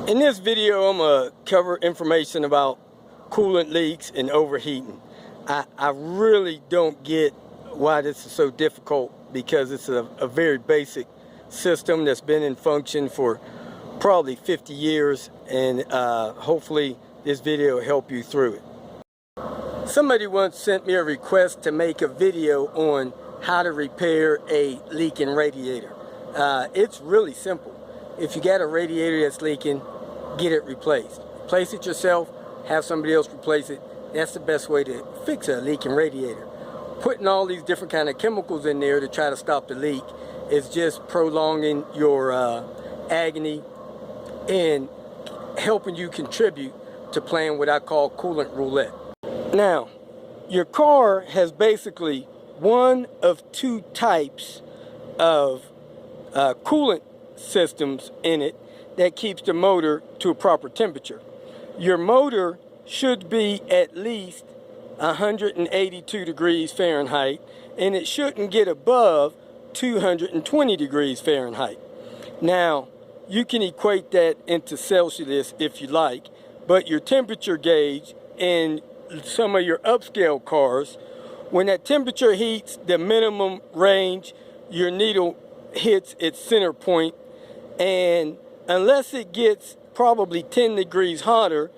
In this video, I'm going to cover information about coolant leaks and overheating. I really don't get why this is so difficult, because it's a very basic system that's been in function for probably 50 years, and hopefully this video will help you through it. Somebody once sent me a request to make a video on how to repair a leaking radiator. It's really simple. If you got a radiator that's leaking, get it replaced. Replace it yourself, have somebody else replace it. That's the best way to fix a leaking radiator. Putting all these different kind of chemicals in there to try to stop the leak is just prolonging your agony and helping you contribute to playing what I call coolant roulette. Now, your car has basically one of two types of coolant systems in it that keeps the motor to a proper temperature. Your motor should be at least 182 degrees Fahrenheit, and it shouldn't get above 220 degrees Fahrenheit. Now, you can equate that into Celsius if you like, but your temperature gauge in some of your upscale cars, when that temperature heats the minimum range, your needle hits its center point, and unless it gets probably 10 degrees hotter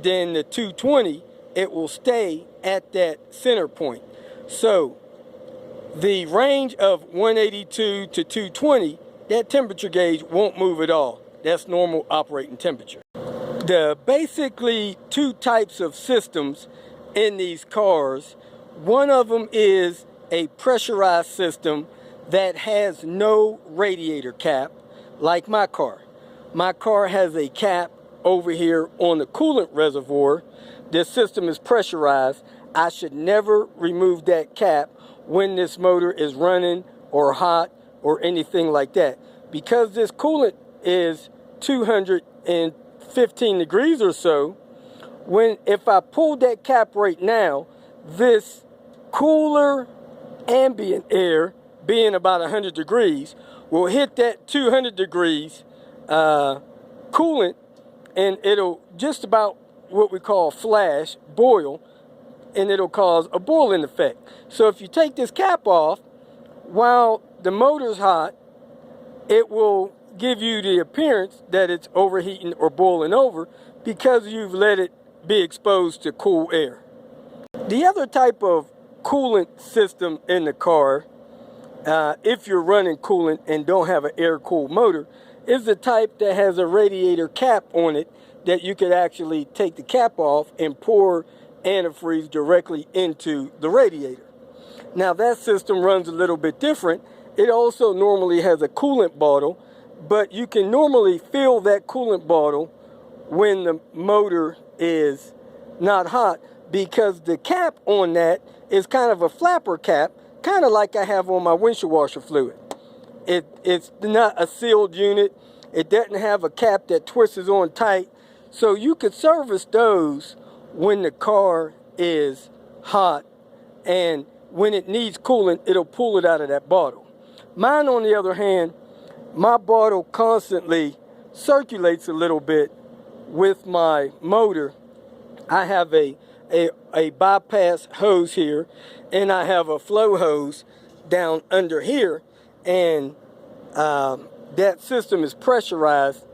than the 220, it will stay at that center point. So the range of 182 to 220, that temperature gauge won't move at all. That's normal operating temperature. The basically two types of systems in these cars. One of them is a pressurized system that has no radiator cap, like my car. My car has a cap over here on the coolant reservoir. This system is pressurized. I should never remove that cap when this motor is running or hot or anything like that. Because this coolant is 215 degrees or so, if I pull that cap right now, this cooler ambient air, being about 100 degrees, will hit that 200 degrees coolant, and it'll just about what we call flash, boil, and it'll cause a boiling effect. So if you take this cap off while the motor's hot, it will give you the appearance that it's overheating or boiling over because you've let it be exposed to cool air. The other type of coolant system in the car, if you're running coolant and don't have an air-cooled motor, is the type that has a radiator cap on it that you could actually take the cap off and pour antifreeze directly into the radiator. Now that system runs a little bit different. It also normally has a coolant bottle, but you can normally fill that coolant bottle when the motor is not hot, because the cap on that is kind of a flapper cap, kind of like I have on my windshield washer fluid. It's not a sealed unit. It doesn't have a cap that twists on tight. So you could service those when the car is hot, and when it needs coolant, it'll pull it out of that bottle. Mine, on the other hand, my bottle constantly circulates a little bit with my motor. I have a bypass hose here, and I have a flow hose down under here, and that system is pressurized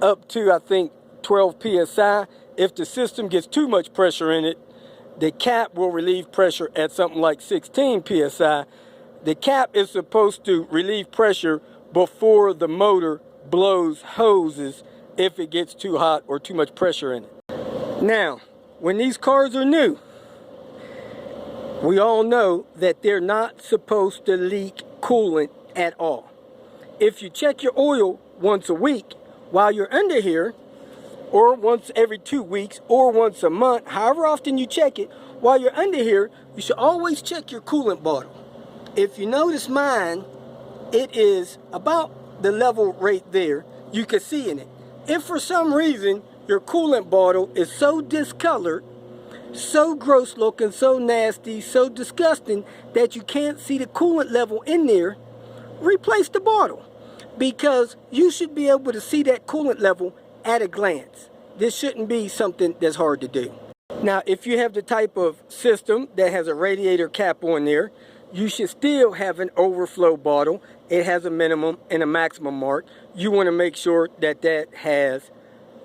up to, I think, 12 psi. If the system gets too much pressure in it, the cap will relieve pressure at something like 16 psi. The cap is supposed to relieve pressure before the motor blows hoses if it gets too hot or too much pressure in it. Now, when these cars are new, we all know that they're not supposed to leak coolant at all. If you check your oil once a week while you're under here, or once every 2 weeks, or once a month, however often you check it, while you're under here, you should always check your coolant bottle. If you notice mine, it is about the level right there. You can see in it. If for some reason your coolant bottle is so discolored, so gross looking, so nasty, so disgusting that you can't see the coolant level in there, replace the bottle. Because you should be able to see that coolant level at a glance. This shouldn't be something that's hard to do. Now, if you have the type of system that has a radiator cap on there, you should still have an overflow bottle. It has a minimum and a maximum mark. You want to make sure that that has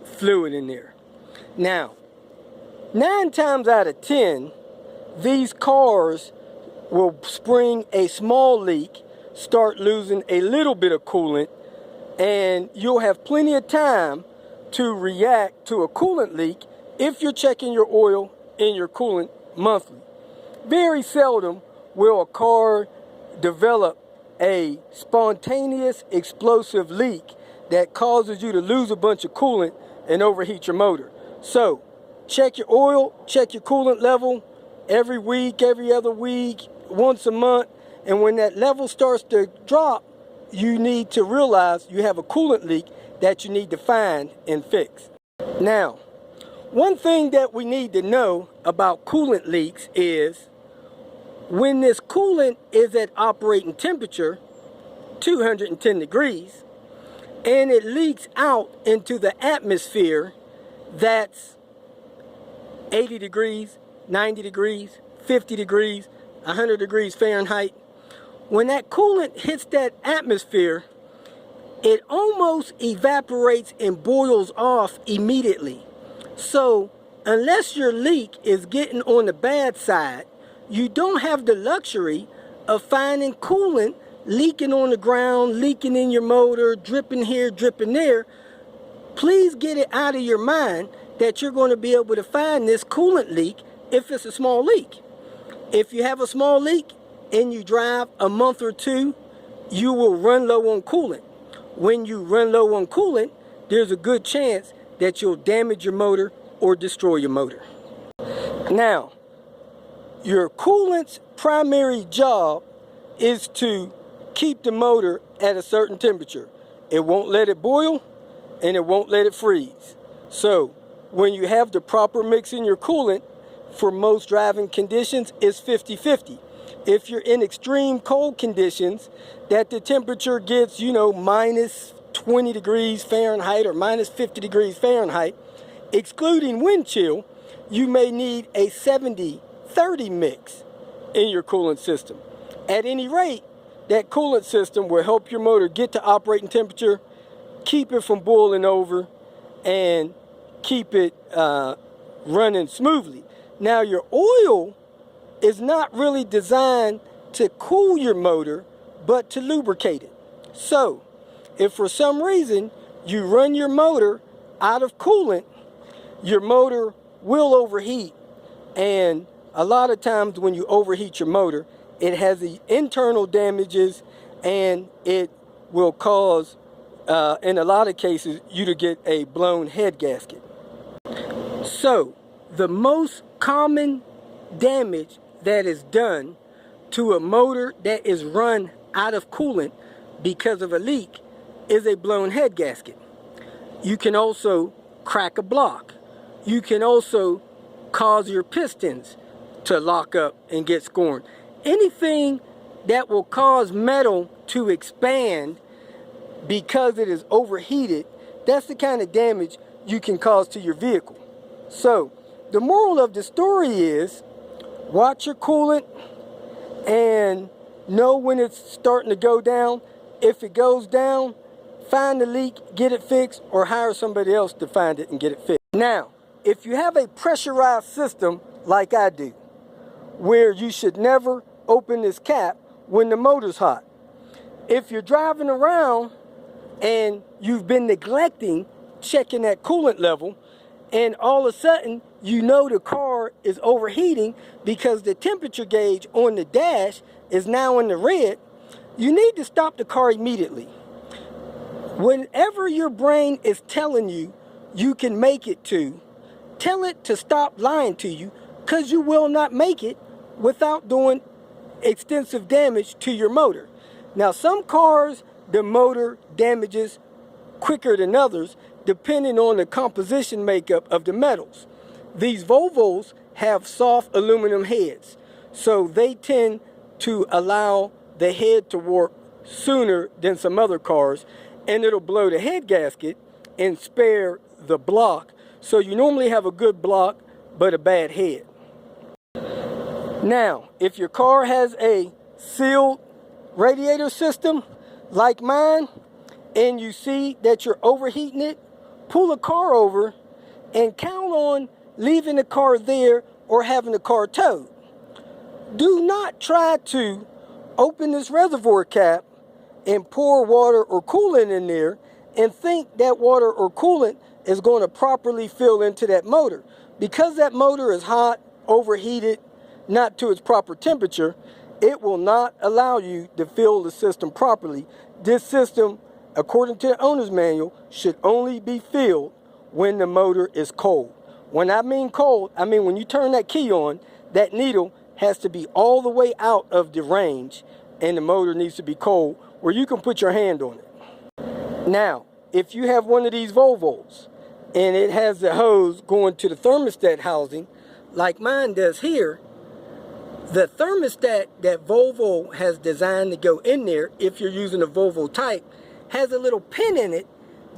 fluid in there. Now, 9 times out of 10, these cars will spring a small leak, start losing a little bit of coolant, and you'll have plenty of time to react to a coolant leak if you're checking your oil and your coolant monthly. Very seldom will a car develop a spontaneous explosive leak that causes you to lose a bunch of coolant and overheat your motor. So check your oil, check your coolant level every week, every other week, once a month, and when that level starts to drop, you need to realize you have a coolant leak that you need to find and fix. Now, one thing that we need to know about coolant leaks is when this coolant is at operating temperature, 210 degrees, and it leaks out into the atmosphere that's 80 degrees, 90 degrees, 50 degrees, 100 degrees Fahrenheit. When that coolant hits that atmosphere, it almost evaporates and boils off immediately. So unless your leak is getting on the bad side, you don't have the luxury of finding coolant leaking on the ground, leaking in your motor, dripping here, dripping there. Please get it out of your mind that you're going to be able to find this coolant leak if it's a small leak. If you have a small leak and you drive a month or two, you will run low on coolant. When you run low on coolant, there's a good chance that you'll damage your motor or destroy your motor. Now, your coolant's primary job is to keep the motor at a certain temperature. It won't let it boil and it won't let it freeze. So when you have the proper mix in your coolant, for most driving conditions, it's 50-50. If you're in extreme cold conditions, that the temperature gets, minus 20 degrees Fahrenheit or minus 50 degrees Fahrenheit, excluding wind chill, you may need a 70-30 mix in your coolant system. At any rate, that coolant system will help your motor get to operating temperature, keep it from boiling over, and keep it running smoothly. Now, your oil is not really designed to cool your motor, but to lubricate it. So, if for some reason you run your motor out of coolant, your motor will overheat. And a lot of times when you overheat your motor, it has the internal damages and it will cause, in a lot of cases, you to get a blown head gasket. So, the most common damage that is done to a motor that is run out of coolant because of a leak is a blown head gasket. You can also crack a block. You can also cause your pistons to lock up and get scorned. Anything that will cause metal to expand because it is overheated, that's the kind of damage you can cause to your vehicle. So, the moral of the story is, watch your coolant and know when it's starting to go down. If it goes down, find the leak, get it fixed, or hire somebody else to find it and get it fixed. Now, if you have a pressurized system like I do, where you should never open this cap when the motor's hot. If you're driving around and you've been neglecting checking that coolant level, and all of a sudden you know the car is overheating because the temperature gauge on the dash is now in the red, you need to stop the car immediately. Whenever your brain is telling you you can make it to, tell it to stop lying to you, because you will not make it without doing extensive damage to your motor. Now, some cars, the motor damages quicker than others, depending on the composition makeup of the metals. These Volvos have soft aluminum heads, so they tend to allow the head to warp sooner than some other cars, and it'll blow the head gasket and spare the block. So you normally have a good block, but a bad head. Now, if your car has a sealed radiator system like mine, and you see that you're overheating it, pull the car over and count on leaving the car there or having the car towed. Do not try to open this reservoir cap and pour water or coolant in there and think that water or coolant is going to properly fill into that motor. Because that motor is hot, overheated, not to its proper temperature, it will not allow you to fill the system properly. This system, according to the owner's manual, should only be filled when the motor is cold. When I mean cold, I mean when you turn that key on, that needle has to be all the way out of the range and the motor needs to be cold where you can put your hand on it. Now, if you have one of these Volvos and it has the hose going to the thermostat housing, like mine does here, the thermostat that Volvo has designed to go in there, if you're using a Volvo type, has a little pin in it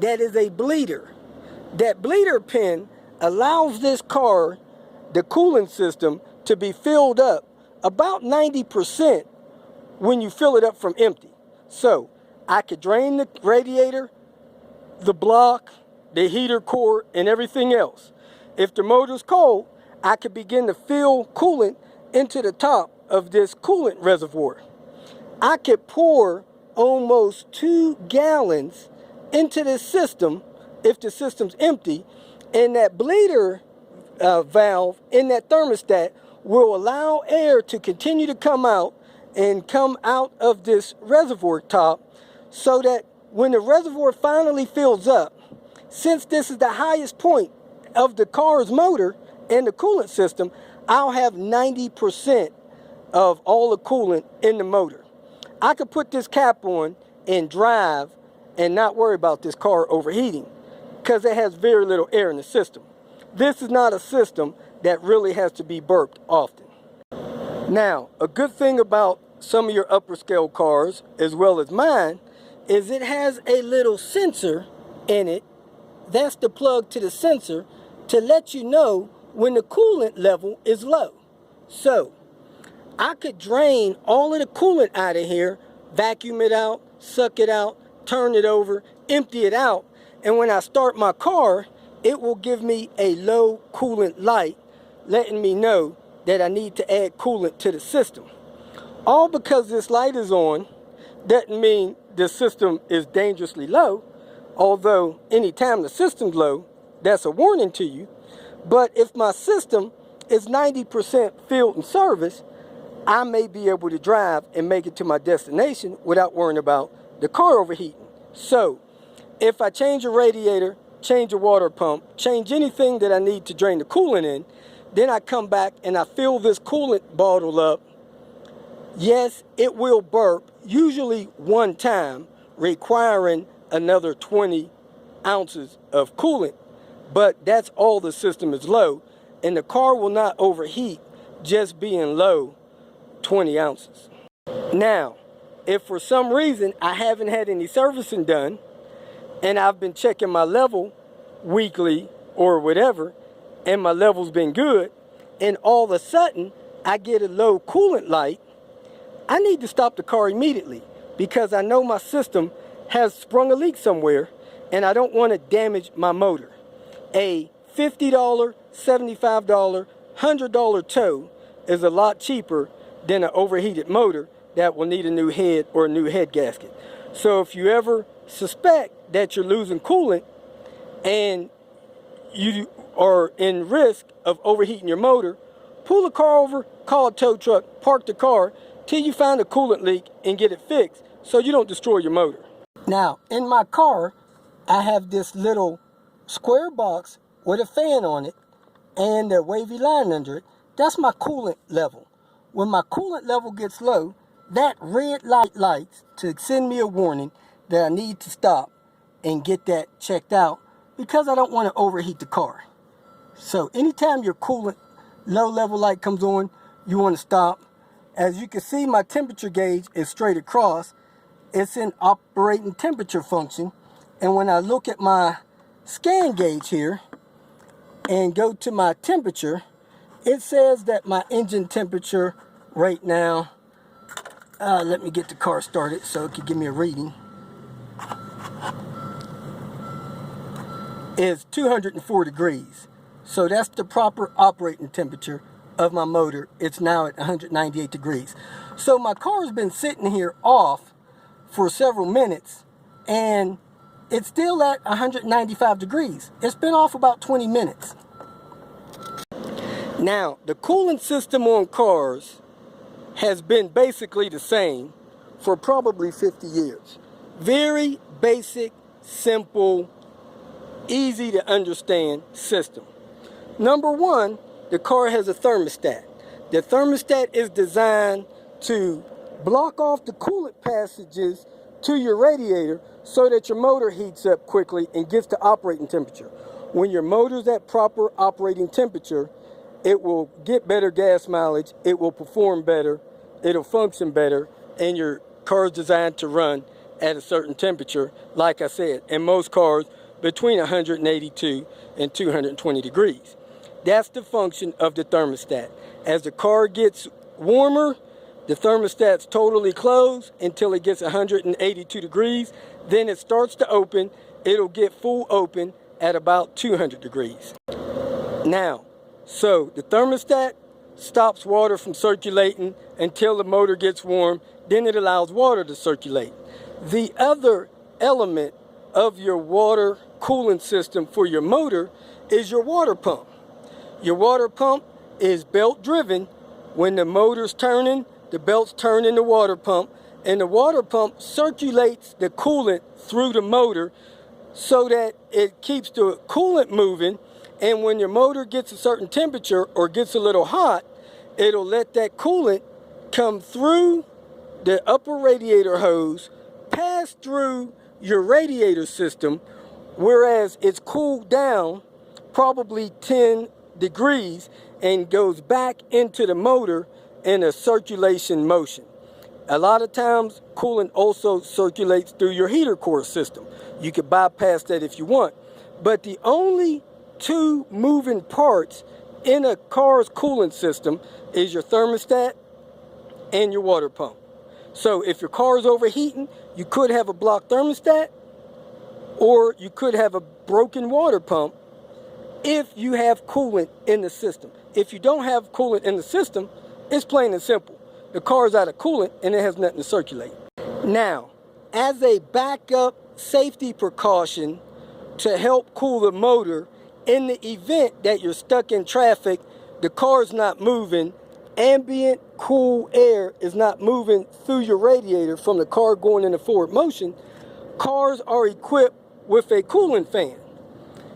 that is a bleeder. That bleeder pin allows this car, the cooling system, to be filled up about 90% when you fill it up from empty. So I could drain the radiator, the block, the heater core, and everything else. If the motor's cold, I could begin to fill coolant into the top of this coolant reservoir. I could pour almost 2 gallons into this system if the system's empty, and that bleeder valve in that thermostat will allow air to continue to come out and come out of this reservoir top, so that when the reservoir finally fills up, since this is the highest point of the car's motor and the coolant system, I'll have 90% of all the coolant in the motor. I could put this cap on and drive and not worry about this car overheating because it has very little air in the system. This is not a system that really has to be burped often. Now, a good thing about some of your upper scale cars, as well as mine, is it has a little sensor in it. That's the plug to the sensor to let you know when the coolant level is low. So I could drain all of the coolant out of here, vacuum it out, suck it out, turn it over, empty it out, and when I start my car, it will give me a low coolant light, letting me know that I need to add coolant to the system. All because this light is on doesn't mean the system is dangerously low, although anytime the system's low, that's a warning to you. But if my system is 90% filled and serviced, I may be able to drive and make it to my destination without worrying about the car overheating. So if I change a radiator, change a water pump, change anything that I need to drain the coolant in, then I come back and I fill this coolant bottle up. Yes, it will burp, usually one time, requiring another 20 ounces of coolant. But that's all the system is low, and the car will not overheat just being low 20 ounces. Now, if for some reason I haven't had any servicing done, and I've been checking my level weekly or whatever, and my level's been good, and all of a sudden I get a low coolant light, I need to stop the car immediately because I know my system has sprung a leak somewhere and I don't want to damage my motor. A $50, $75, $100 tow is a lot cheaper than an overheated motor that will need a new head or a new head gasket. So if you ever suspect that you're losing coolant and you are in risk of overheating your motor, pull the car over, call a tow truck, park the car till you find a coolant leak and get it fixed so you don't destroy your motor. Now, in my car, I have this little square box with a fan on it and a wavy line under it. That's my coolant level. When my coolant level gets low, that red light lights to send me a warning that I need to stop and get that checked out because I don't want to overheat the car. So anytime your coolant low level light comes on, you want to stop. As you can see, my temperature gauge is straight across. It's in operating temperature function. And when I look at my scan gauge here and go to my temperature, it says that my engine temperature right now, let me get the car started so it can give me a reading, is 204 degrees. So that's the proper operating temperature of my motor. It's now at 198 degrees. So my car's been sitting here off for several minutes and it's still at 195 degrees. It's been off about 20 minutes. Now, the cooling system on cars has been basically the same for probably 50 years. Very basic, simple, easy to understand system. Number one, the car has a thermostat. The thermostat is designed to block off the coolant passages to your radiator so that your motor heats up quickly and gets to operating temperature. When your motor's at proper operating temperature, it will get better gas mileage, it will perform better, it'll function better, and your car's designed to run at a certain temperature, like I said, in most cars between 182 and 220 degrees. That's the function of the thermostat. As the car gets warmer, the thermostat's totally closed until it gets 182 degrees. Then it starts to open. It'll get full open at about 200 degrees. Now, so the thermostat stops water from circulating until the motor gets warm. Then it allows water to circulate. The other element of your water cooling system for your motor is your water pump. Your water pump is belt driven. When the motor's turning, the belt's turning the water pump, and the water pump circulates the coolant through the motor so that it keeps the coolant moving, and when your motor gets a certain temperature or gets a little hot, it'll let that coolant come through the upper radiator hose, pass through your radiator system, whereas it's cooled down probably 10 degrees and goes back into the motor in a circulation motion. A lot of times coolant also circulates through your heater core system. You could bypass that if you want, but the only two moving parts in a car's coolant system is your thermostat and your water pump. So if your car is overheating, you could have a blocked thermostat or you could have a broken water pump if you have coolant in the system. If you don't have coolant in the system, it's plain and simple. The car is out of coolant and it has nothing to circulate. Now, as a backup safety precaution to help cool the motor, in the event that you're stuck in traffic, the car's not moving, ambient cool air is not moving through your radiator from the car going into forward motion, cars are equipped with a coolant fan.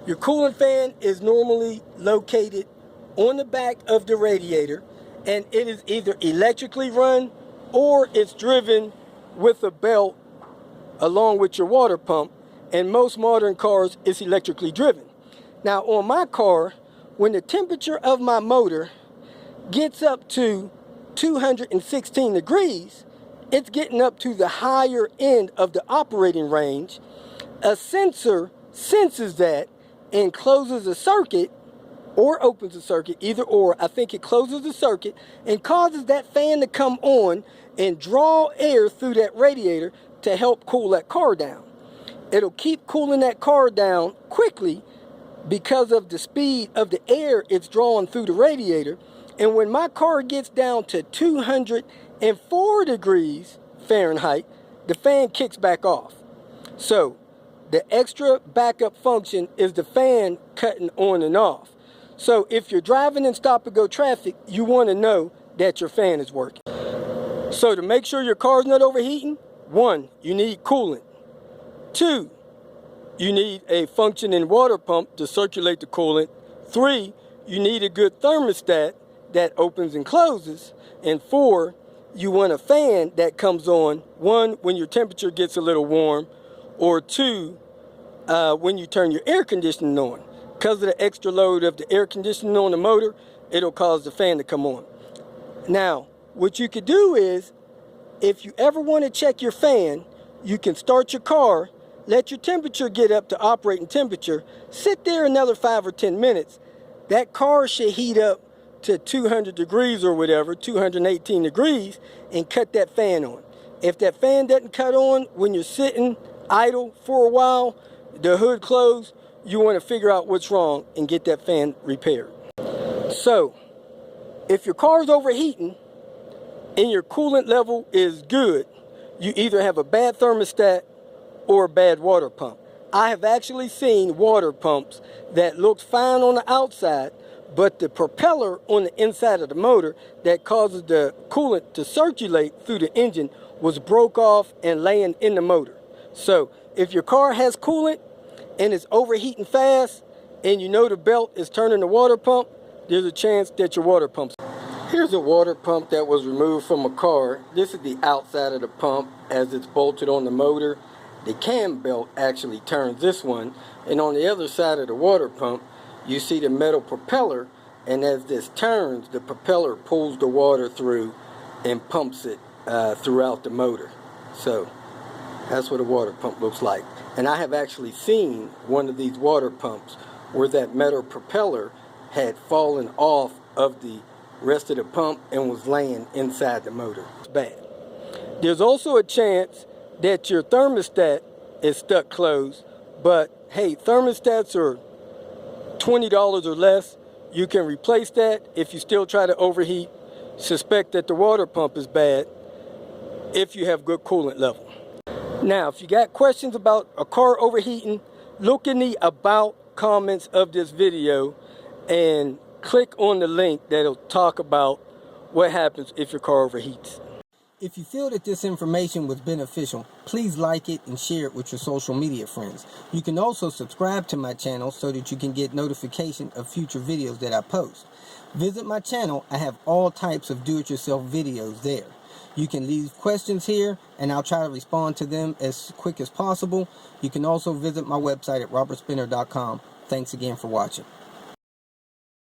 Your coolant fan is normally located on the back of the radiator, and it is either electrically run or it's driven with a belt along with your water pump, and most modern cars it's electrically driven. Now on my car, when the temperature of my motor gets up to 216 degrees, it's getting up to the higher end of the operating range. A sensor senses that and closes a circuit or opens a circuit, either or. I think it closes the circuit and causes that fan to come on and draw air through that radiator to help cool that car down. It'll keep cooling that car down quickly because of the speed of the air it's drawing through the radiator. And when my car gets down to 204 degrees Fahrenheit, the fan kicks back off. So the extra backup function is the fan cutting on and off. So if you're driving in stop-and-go traffic, you want to know that your fan is working. So to make sure your car's not overheating, 1, you need coolant. 2, you need a functioning water pump to circulate the coolant. 3, you need a good thermostat that opens and closes. And 4, you want a fan that comes on, 1, when your temperature gets a little warm, or 2, when you turn your air conditioning on. Because of the extra load of the air conditioning on the motor, it'll cause the fan to come on. Now, what you could do is, if you ever want to check your fan, you can start your car let your temperature get up to operating temperature, sit there another 5 or 10 minutes. That car should heat up to 200 degrees or whatever, 218 degrees, and cut that fan on. If that fan doesn't cut on when you're sitting idle for a while, the hood closed, you want to figure out what's wrong and get that fan repaired. So, if your car is overheating and your coolant level is good, you either have a bad thermostat or a bad water pump. I have actually seen water pumps that look fine on the outside, but the propeller on the inside of the motor that causes the coolant to circulate through the engine was broke off and laying in the motor. So if your car has coolant and it's overheating fast and you know the belt is turning the water pump, there's a chance that your water pump's. Here's a water pump that was removed from a car. This is the outside of the pump as it's bolted on the motor. The cam belt actually turns this one, and on the other side of the water pump you see the metal propeller, and as this turns, the propeller pulls the water through and pumps it throughout the motor. So that's what a water pump looks like. And I have actually seen one of these water pumps where that metal propeller had fallen off of the rest of the pump and was laying inside the motor. It's bad. There's also a chance that your thermostat is stuck closed, but hey, thermostats are $20 or less. You can replace that if you still try to overheat. Suspect that the water pump is bad if you have good coolant level. Now, if you got questions about a car overheating, look in the about comments of this video and click on the link that'll talk about what happens if your car overheats. If you feel that this information was beneficial, please like it and share it with your social media friends. You can also subscribe to my channel so that you can get notification of future videos that I post. Visit my channel. I have all types of do-it-yourself videos there. You can leave questions here and I'll try to respond to them as quick as possible. You can also visit my website at robertspinner.com. Thanks again for watching.